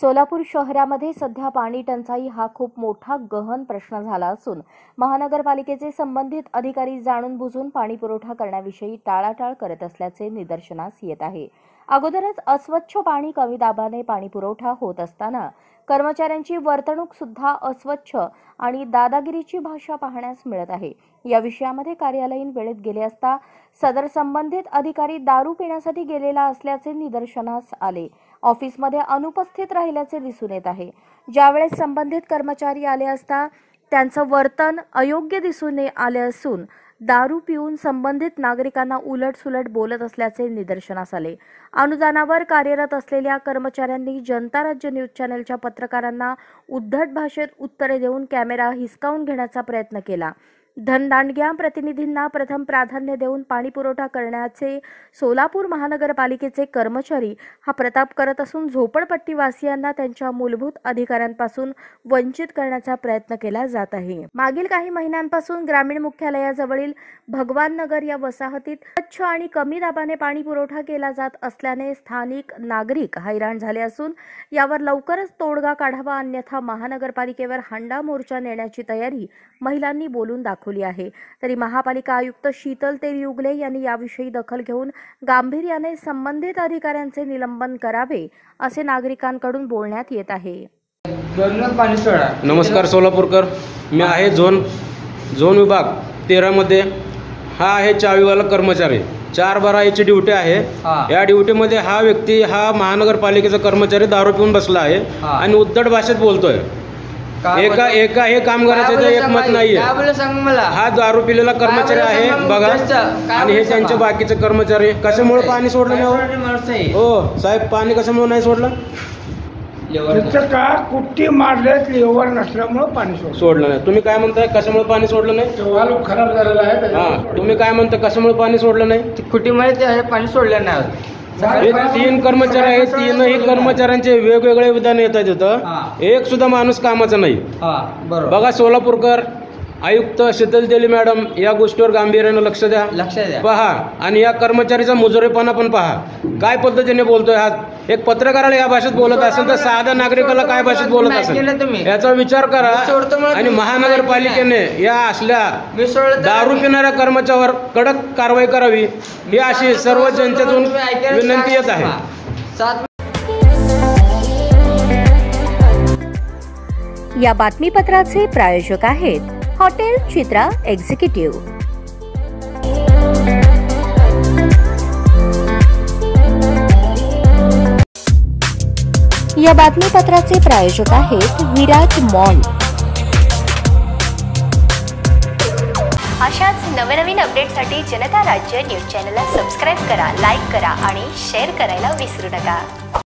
सोलापूर शहरामध्ये सध्या पाणी टंचाई हा खूप मोठा गहन प्रश्न झाला असून महानगरपालिकेचे संबंधित अधिकारी जाणून बुजून पाणी पुरवठा करण्याविषयी टाळाटाळ करत असल्याचे निदर्शनास येत आहे। अगोदरच अस्वच्छ पाणी कमी दाबाने पाणी पुरवठा होत असताना कर्मचाऱ्यांची वर्तणूक सुद्धा अस्वच्छ आणि दादागिरीची भाषा पाहण्यास मिळत आहे। या विषयामध्ये कार्यालयीन वेळेत गेले असता सदर संबंधित अधिकारी दारू पिण्यासाठी गेलेला असल्याचे निदर्शनास आले। ऑफिसमध्ये अनुपस्थित राहिल्याचे दिसून येत आहे। ज्यावेळेस संबंधित कर्मचारी आले असता त्यांचं वर्तन अयोग्य दिसून आले असून दारू पिऊन संबंधित नागरिकांना उलटसुलट बोलत असल्याचे निदर्शनास आले। अनुदानावर कार्यरत असलेल्या कर्मचाऱ्यांनी जनता राज्य न्यूज चॅनलच्या पत्रकारांना उद्धट भाषेत उत्तरे देऊन कॅमेरा हिसकावून घेण्याचा प्रयत्न केला। धनदांडग्या प्रतिनिधींना प्रथम प्राधान्य देऊन पाणी पुरवठा करण्याचे सोलापूर महानगरपालिकेचे कर्मचारी हा प्रताप करत असून झोपडपट्टीवासियांना त्यांच्या मूलभूत अधिकारांपासून वंचित करण्याचा प्रयत्न केला जात आहे। मागील काही महिन्यांपासून ग्रामीण मुख्यालयाजवळील भगवान नगर या वसाहतीत स्वच्छ आणि कमी दाबाने पाणी पुरवठा केला जात असल्याने स्थानिक नागरिक हैराण झाले असून यावर लवकरच तोडगा काढावा, अन्यथा महानगरपालिकेवर हांडा मोर्चा नेण्याची तयारी महिलांनी बोलून दाखवली आहे। तरी महापालिका आयुक्त शीतल तेलयुगले यांनी याविषयी दखल घेऊन गांभीर्याने संबंधित अधिकाऱ्यांचे निलंबन करावे असे नागरिकांकडून बोलण्यात येत आहे। नमस्कार सोलापूरकर, मी आहे झोन विभाग 13 मध्ये। हा आहे चावीवाला कर्मचारी, 4/12 याची ड्युटी आहे। या ड्युटीमध्ये हा व्यक्ती, हा महानगरपालिकेचा कर्मचारी दारू पिऊन बसला आहे आणि उद्धट भाषेत बोलतोय। एका हे कामगाराचं एक मत नाहीये। हा दारू पिलेला कर्मचारी आहे बघा, आणि हे त्यांचे बाकीचे कर्मचारी कशामुळे पाणी सोडलं नाही? हो साहेब, पाणी कशामुळे नाही सोडलं? का कुट्टी मारलेत, लेवर नसल्यामुळे पाणी सोडलं नाही। तुम्ही काय म्हणताय, कशामुळे पाणी सोडलं नाही? वाल खराब झालेला आहे। हा, तुम्ही काय म्हणता, कशामुळे पाणी सोडलं नाही? कुट्टीमुळे पाणी सोडलं नाही। हे 3 कर्मचारी आहेत, 3ही कर्मचाऱ्यांचे वेगवेगळे विधान येतात तिथं। एक सुद्धा माणूस कामाचा नाही। बघा सोलापूरकर, आयुक्त शीतल तेली मॅडम या गोष्टीवर गांभीर्याने लक्ष द्या पहा, आणि या कर्मचारीचा मुजोरेपणा पण पहा, काय पद्धतीने बोलतोय। हा एक पत्रकाराला या भाषेत बोलत असेल तर साध्या नागरिकाला काय भाषेत बोलत असेल याचा विचार करा। आणि महानगरपालिकेने या असल्या दारू पिणाऱ्या कर्मचाऱ्यावर कडक कारवाई करावी, ही अशी सर्व जनतेतून विनंती येत आहे। या बातमीपत्राचे प्रायोजक आहेत हॉटेल चित्रा एक्झिक्युटिव्ह। या बातमीपत्राचे प्रायोजक आहेत विराज मॉल। अशाच नवनवीन अपडेटसाठी जनता राज्य न्यूज चॅनलला सबस्क्राईब करा, लाईक करा आणि शेअर करायला विसरू नका।